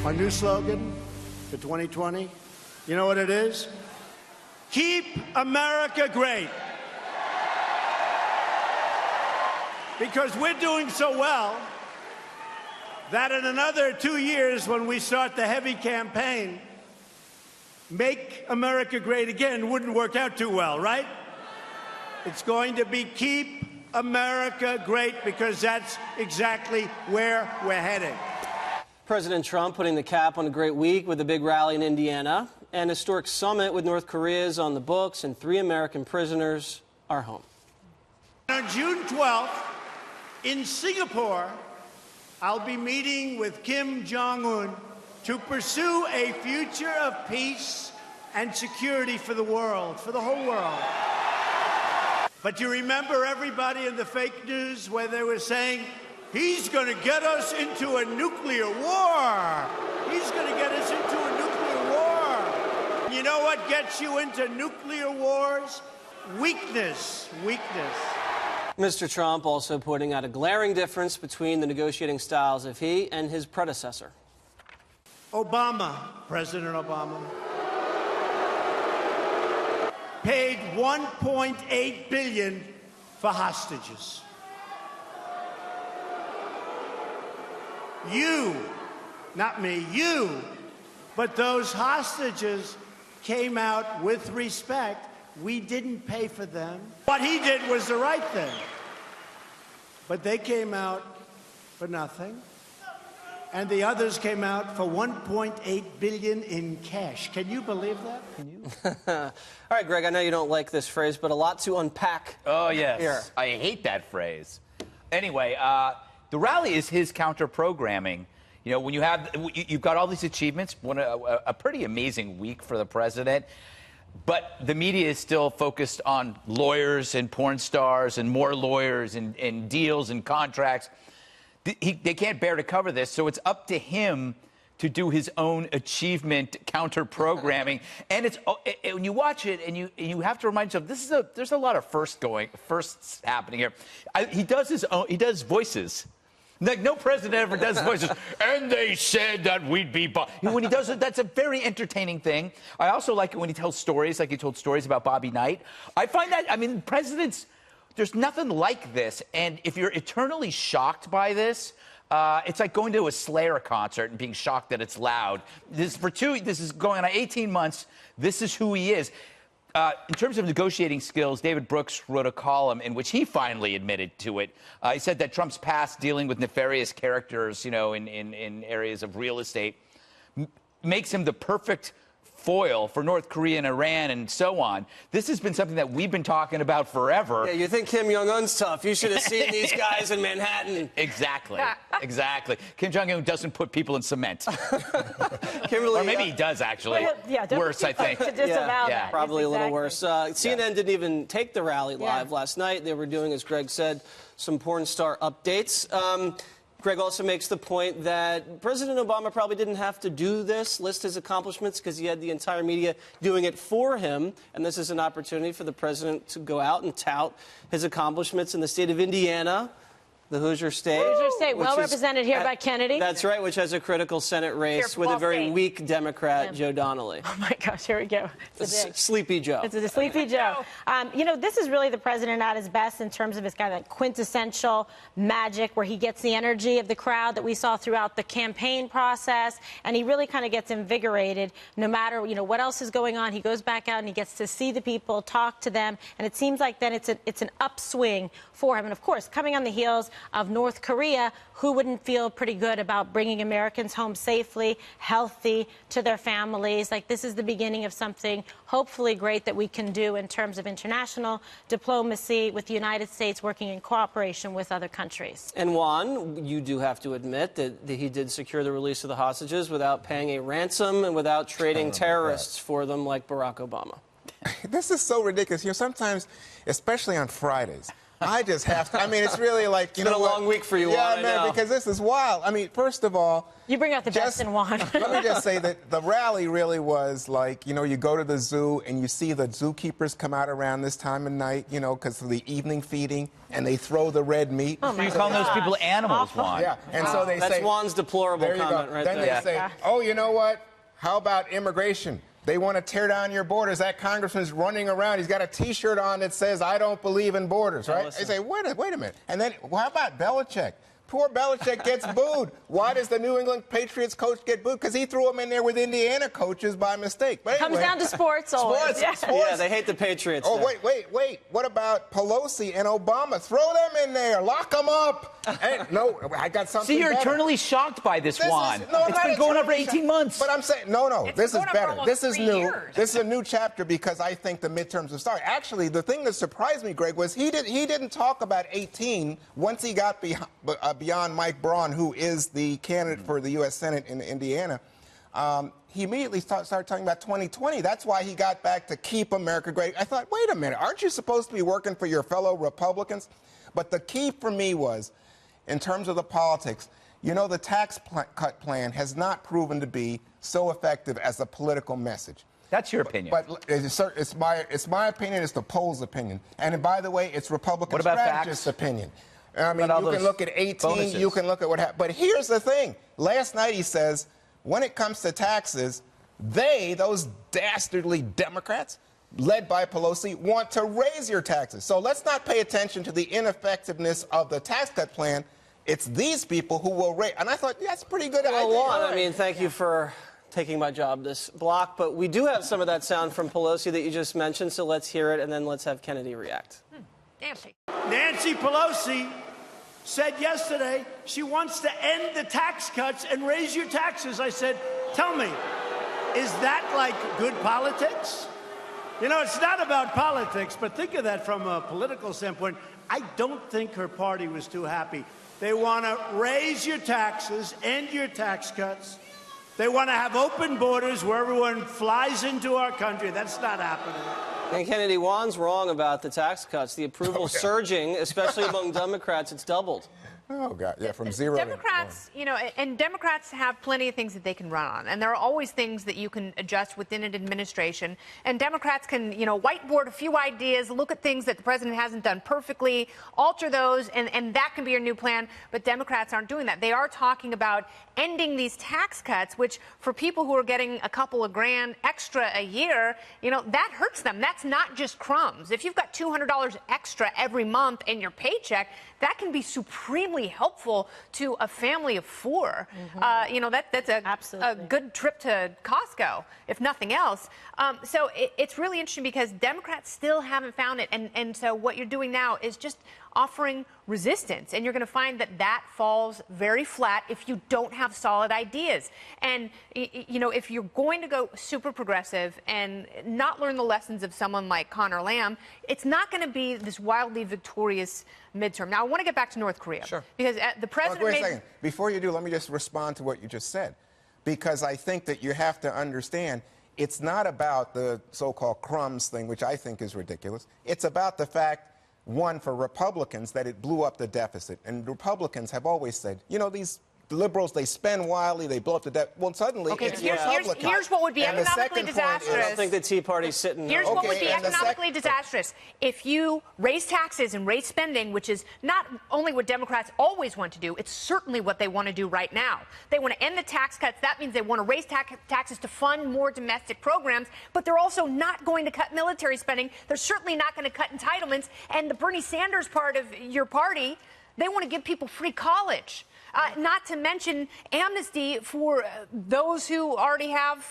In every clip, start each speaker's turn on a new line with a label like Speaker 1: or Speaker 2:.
Speaker 1: Our new slogan for 2020, you know what it is? Keep America great. Because we're doing so well that in another 2 years, when we start the heavy campaign, Make America Great Again wouldn't work out too well, right? It's going to be Keep America Great, because that's exactly where we're heading.
Speaker 2: President Trump putting the cap on a great week with a big rally in Indiana. An historic summit with North Korea is on the books, and 3 American prisoners are home.
Speaker 1: On June 12th, in Singapore, I'll be meeting with Kim Jong-un to pursue a future of peace and security for the world, for the whole world. But you remember everybody in the fake news where they were saying, he's going to get us into a nuclear war. He's going to get us into a nuclear war. You know what gets you into nuclear wars? Weakness. Weakness.
Speaker 2: Mr. Trump also pointing out a glaring difference between the negotiating styles of he and his predecessor.
Speaker 1: Obama, President Obama, paid $1.8 billion for hostages. You, not me, you, but those hostages came out with respect. We didn't pay for them. What he did was the right thing. But they came out for nothing. And the others came out for $1.8 billion in cash. Can you believe that? Can you?
Speaker 2: All right, Greg, I know you don't like this phrase, but a lot to unpack.
Speaker 3: Oh, yes.
Speaker 2: Here.
Speaker 3: I hate that phrase. Anyway, the rally is his counter-programming. You know, when you've got all these achievements, a pretty amazing week for the president. But the media is still focused on lawyers and porn stars and more lawyers and deals and contracts. They can't bear to cover this, so it's up to him to do his own achievement counter-programming. And when you watch it, and you have to remind yourself, there's a lot of firsts happening here. He does voices. Like, no president ever does voices. And they said that we'd be... When he does it, that's a very entertaining thing. I also like it when he tells stories, like he told stories about Bobby Knight. I find that, I mean, presidents... There's nothing like this. And if you're eternally shocked by this, it's like going to a Slayer concert and being shocked that it's loud. This is going on 18 months. This is who he is. In terms of negotiating skills, David Brooks wrote a column in which he finally admitted to it. He said that Trump's past dealing with nefarious characters, you know, in areas of real estate, makes him the perfect foil for North Korea and Iran and so on. This has been something that we've been talking about forever.
Speaker 2: Yeah, you think Kim Jong-un's tough. You should have seen these guys in Manhattan.
Speaker 3: Exactly. Exactly. Kim Jong-un doesn't put people in cement.
Speaker 2: Kimberly,
Speaker 3: or maybe he does, actually.
Speaker 4: Well, yeah,
Speaker 3: worse, I think.
Speaker 4: To disavow
Speaker 3: yeah.
Speaker 4: that.
Speaker 2: Probably
Speaker 4: Yes,
Speaker 2: a little worse. CNN didn't even take the rally live
Speaker 4: Yeah.
Speaker 2: last night. They were doing, as Greg said, some porn star updates. Greg also makes the point that President Obama probably didn't have to do this, list his accomplishments, because he had the entire media doing it for him. And this is an opportunity for the president to go out and tout his accomplishments in the state of Indiana, the Hoosier State.
Speaker 4: Hoosier State, well
Speaker 2: which is
Speaker 4: represented here by Kennedy.
Speaker 2: That's right, which has a critical Senate race with a very weak Democrat, Joe Donnelly.
Speaker 4: Oh, my gosh, here we go.
Speaker 2: Sleepy Joe.
Speaker 4: It's a Sleepy Joe. You know, this is really the president at his best in terms of his kind of quintessential magic, where he gets the energy of the crowd that we saw throughout the campaign process, and he really kind of gets invigorated no matter, you know, what else is going on. He goes back out and he gets to see the people, talk to them, and it seems like then it's an upswing for him. And, of course, coming on the heels of North Korea, who wouldn't feel pretty good about bringing Americans home safely, healthy, to their families? Like, this is the beginning of something hopefully great that we can do in terms of international diplomacy with the United States working in cooperation with other countries.
Speaker 2: And Juan, you do have to admit that he did secure the release of the hostages without paying a ransom and without trading terrorists for them like Barack Obama.
Speaker 5: This is so ridiculous. You know, sometimes, especially on Fridays, I just have to. I mean, it's really like,
Speaker 2: It's been a long week for you, Juan,
Speaker 5: Yeah,
Speaker 2: I
Speaker 5: man,
Speaker 2: know.
Speaker 5: because this is wild. I mean, first of all,
Speaker 4: You bring out the best in Juan.
Speaker 5: let me just say that the rally really was like, you go to the zoo and you see the zookeepers come out around this time of night, because of the evening feeding, and they throw the red meat.
Speaker 3: So you're calling those people animals, Juan?
Speaker 5: Yeah, and so they
Speaker 2: That's
Speaker 5: say...
Speaker 2: Juan's deplorable
Speaker 5: There you
Speaker 2: comment
Speaker 5: go.
Speaker 2: right
Speaker 5: Then
Speaker 2: there.
Speaker 5: they say, oh, you know what? How about immigration? They want to tear down your borders. That congressman's running around. He's got a T-shirt on that says, I don't believe in borders, right? They say, wait a minute. And then, how about Belichick? Poor Belichick gets booed. Why does the New England Patriots coach get booed? Because he threw him in there with Indiana coaches by mistake. But anyway,
Speaker 4: Comes down to sports always.
Speaker 5: Sports.
Speaker 2: Yeah, they hate the Patriots.
Speaker 5: Oh,
Speaker 2: there.
Speaker 5: wait. What about Pelosi and Obama? Throw them in there. Lock them up. And, no, I got something
Speaker 3: See, you're
Speaker 5: better.
Speaker 3: eternally shocked by this, Juan.
Speaker 5: No,
Speaker 3: It's been going on for 18 months.
Speaker 5: But I'm saying, no,
Speaker 6: It's
Speaker 5: this
Speaker 6: been
Speaker 5: is
Speaker 6: going on for
Speaker 5: better.
Speaker 6: almost
Speaker 5: This is
Speaker 6: 3
Speaker 5: new.
Speaker 6: years.
Speaker 5: This is a new chapter because I think the midterms have started. Actually, the thing that surprised me, Greg, was he didn't talk about 18 once he got beyond Mike Braun, who is the candidate for the U.S. Senate in Indiana. He immediately started talking about 2020. That's why he got back to Keep America Great. I thought, wait a minute, aren't you supposed to be working for your fellow Republicans? But the key for me was, in terms of the politics, the tax cut plan has not proven to be so effective as a political message.
Speaker 3: That's your opinion.
Speaker 5: But it's my opinion. It's the polls' opinion. And by the way, it's Republican
Speaker 3: What about
Speaker 5: strategists'
Speaker 3: facts?
Speaker 5: opinion. I mean,
Speaker 3: What about
Speaker 5: you
Speaker 3: all
Speaker 5: can
Speaker 3: those
Speaker 5: look at 18.
Speaker 3: bonuses?
Speaker 5: You can look at what happened. But here's the thing. Last night he says, when it comes to taxes, those dastardly Democrats, led by Pelosi, want to raise your taxes. So let's not pay attention to the ineffectiveness of the tax cut plan. It's these people who will raise. And I thought, that's a pretty good idea.
Speaker 2: Juan, I mean, thank you for taking my job this block, but we do have some of that sound from Pelosi that you just mentioned, so let's hear it, and then let's have Kennedy react.
Speaker 1: Nancy Pelosi said yesterday she wants to end the tax cuts and raise your taxes. I said, tell me, is that like good politics? It's not about politics, but think of that from a political standpoint. I don't think her party was too happy. They want to raise your taxes, end your tax cuts. They want to have open borders where everyone flies into our country. That's not happening.
Speaker 2: And Kennedy, Juan's wrong about the tax cuts. The approval surging, especially among Democrats, it's doubled.
Speaker 5: Oh, God. Yeah, from zero
Speaker 6: Democrats, and Democrats have plenty of things that they can run on. And there are always things that you can adjust within an administration. And Democrats can, whiteboard a few ideas, look at things that the president hasn't done perfectly, alter those, and that can be your new plan. But Democrats aren't doing that. They are talking about ending these tax cuts, which for people who are getting a couple of grand extra a year, that hurts them. That's not just crumbs. If you've got $200 extra every month in your paycheck, that can be supremely helpful to a family of 4. That's a good trip to Costco, if nothing else. So it's really interesting because Democrats still haven't found it. And so what you're doing now is just offering resistance. And you're going to find that falls very flat if you don't have solid ideas. And, if you're going to go super progressive and not learn the lessons of someone like Conor Lamb, it's not going to be this wildly victorious midterm. Now, I want to get back to North Korea.
Speaker 5: Sure.
Speaker 6: Because the president
Speaker 5: Wait a second. Before you do, let me just respond to what you just said. Because I think that you have to understand it's not about the so-called crumbs thing, which I think is ridiculous. It's about the fact, one, for Republicans, that it blew up the deficit. And Republicans have always said, these liberals, they spend wildly, they blow up the debt. Well, suddenly, it's Republicans.
Speaker 6: Here's what would be
Speaker 5: And the
Speaker 6: economically
Speaker 5: second point is-
Speaker 6: disastrous.
Speaker 2: I don't think the Tea Party's sitting
Speaker 6: Here's
Speaker 2: there.
Speaker 6: what would be
Speaker 5: and the
Speaker 6: economically disastrous. If you raise taxes and raise spending, which is not only what Democrats always want to do, it's certainly what they want to do right now. They want to end the tax cuts. That means they want to raise taxes to fund more domestic programs, but they're also not going to cut military spending. They're certainly not going to cut entitlements. And the Bernie Sanders part of your party, they want to give people free college. Not to mention amnesty for those who already have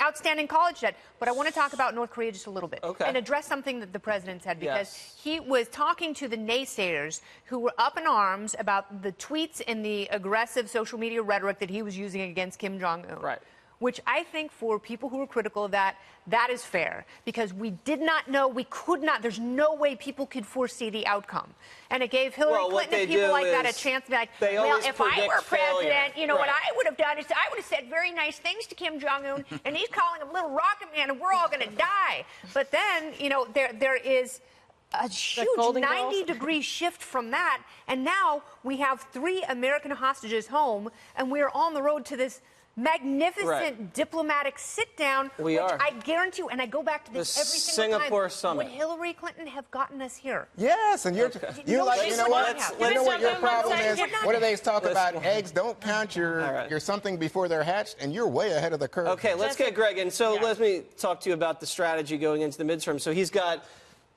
Speaker 6: outstanding college debt. But I want to talk about North Korea just a little bit and address something that the president said, because he was talking to the naysayers who were up in arms about the tweets and the aggressive social media rhetoric that he was using against Kim Jong-un.
Speaker 2: Right.
Speaker 6: Which I think for people who are critical of that is fair, because we did not know, we could not, there's no way people could foresee the outcome. And it gave Hillary Clinton and people like that a chance to be like, well, if I were president, what I would have done is I would have said very nice things to Kim Jong-un, and he's calling him Little Rocket Man, and we're all going to die. But then, there is a huge
Speaker 4: Golden Girls?
Speaker 6: 90-degree shift from that. And now we have 3 American hostages home, and we're on the road to this magnificent diplomatic sit-down,
Speaker 2: We are.
Speaker 6: I guarantee you, and I go back to this
Speaker 2: The
Speaker 6: every single
Speaker 2: Singapore
Speaker 6: time.
Speaker 2: summit.
Speaker 6: Would Hillary Clinton have gotten us here?
Speaker 5: Yes, and you're
Speaker 6: No,
Speaker 5: like,
Speaker 6: she
Speaker 5: you know
Speaker 6: would
Speaker 5: what?
Speaker 6: not have.
Speaker 5: You know what your
Speaker 4: Give me
Speaker 5: problem
Speaker 4: something,
Speaker 5: is?
Speaker 4: one second.
Speaker 5: What do they talk about?
Speaker 2: Let's-
Speaker 5: Eggs don't count your something before they're hatched, and you're way ahead of the curve.
Speaker 2: Okay, let's get Greg in. So
Speaker 6: Yeah.
Speaker 2: let me talk to you about the strategy going into the midterm. So he's got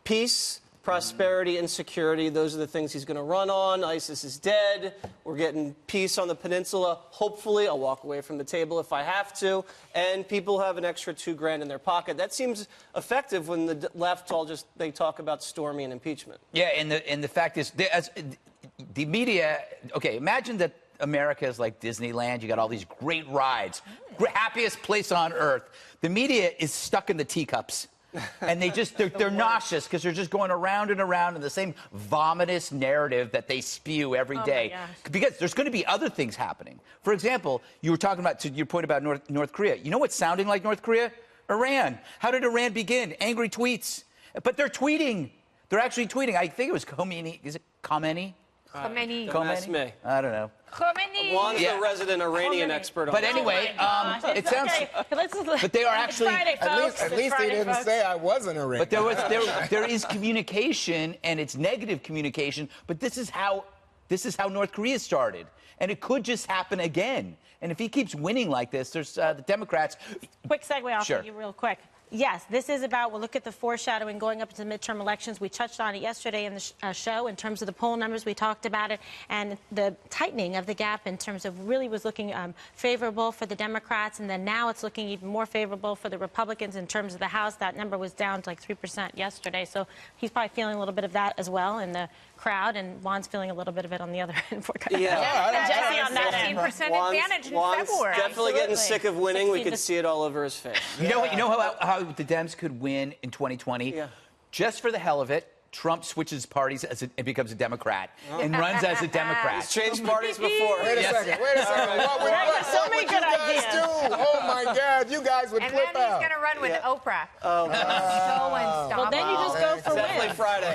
Speaker 2: peace, prosperity, and security. Those are the things he's going to run on. ISIS is dead. We're getting peace on the peninsula. Hopefully, I'll walk away from the table if I have to. And people have an extra $2,000 in their pocket. That seems effective when the left they talk about Stormy and impeachment.
Speaker 3: Yeah, and the fact is, the media. Okay, imagine that America is like Disneyland. You got all these great rides, happiest place on earth. The media is stuck in the teacups. And they're nauseous because they're just going around and around in the same vomitous narrative that they spew every day. Because there's going to be other things happening. For example, you were talking about, to your point about North Korea. You know what's sounding like North Korea? Iran. How did Iran begin? Angry tweets. But they're tweeting. They're actually tweeting. I think it was Khomeini. Is it Khomeini?
Speaker 6: Khomeini.
Speaker 2: Don't ask me.
Speaker 3: I don't know.
Speaker 6: Khomeini.
Speaker 2: Juan's
Speaker 3: Yeah.
Speaker 2: the resident Iranian
Speaker 4: Khomeini.
Speaker 2: expert on
Speaker 3: But
Speaker 2: this.
Speaker 3: anyway, it sounds. But they are actually.
Speaker 5: At least he didn't say I wasn't a ring.
Speaker 3: But there is communication, and it's negative communication. But this is how North Korea started, and it could just happen again. And if he keeps winning like this, there's the Democrats.
Speaker 4: Quick segue off
Speaker 3: Sure.
Speaker 4: of you real quick. Yes, this is about, we'll look at the foreshadowing going up into the midterm elections. We touched on it yesterday in the show in terms of the poll numbers. We talked about it, and the tightening of the gap in terms of really was looking favorable for the Democrats, and then now it's looking even more favorable for the Republicans in terms of the House. That number was down to like 3% yesterday, so he's probably feeling a little bit of that as well in the crowd, and Juan's feeling a little bit of it on the other end.
Speaker 2: Yeah.
Speaker 4: Jesse on that end.
Speaker 6: 15%
Speaker 2: Juan's-
Speaker 6: advantage in
Speaker 2: Juan's
Speaker 6: February.
Speaker 2: definitely getting
Speaker 4: Absolutely.
Speaker 2: sick of winning. We
Speaker 4: 16
Speaker 2: could see it all over his face.
Speaker 3: You know how the Dems could win in 2020?
Speaker 2: Yeah.
Speaker 3: Just for the hell of it, Trump switches parties and becomes a Democrat and runs as a Democrat.
Speaker 2: He's changed parties before.
Speaker 5: Wait a second.
Speaker 4: So many
Speaker 5: would
Speaker 4: good
Speaker 5: you guys
Speaker 4: ideas.
Speaker 5: do? Oh my God, you guys would
Speaker 6: And
Speaker 5: flip
Speaker 6: then he's
Speaker 5: out.
Speaker 6: going to run with Oprah.
Speaker 2: Oh,
Speaker 6: So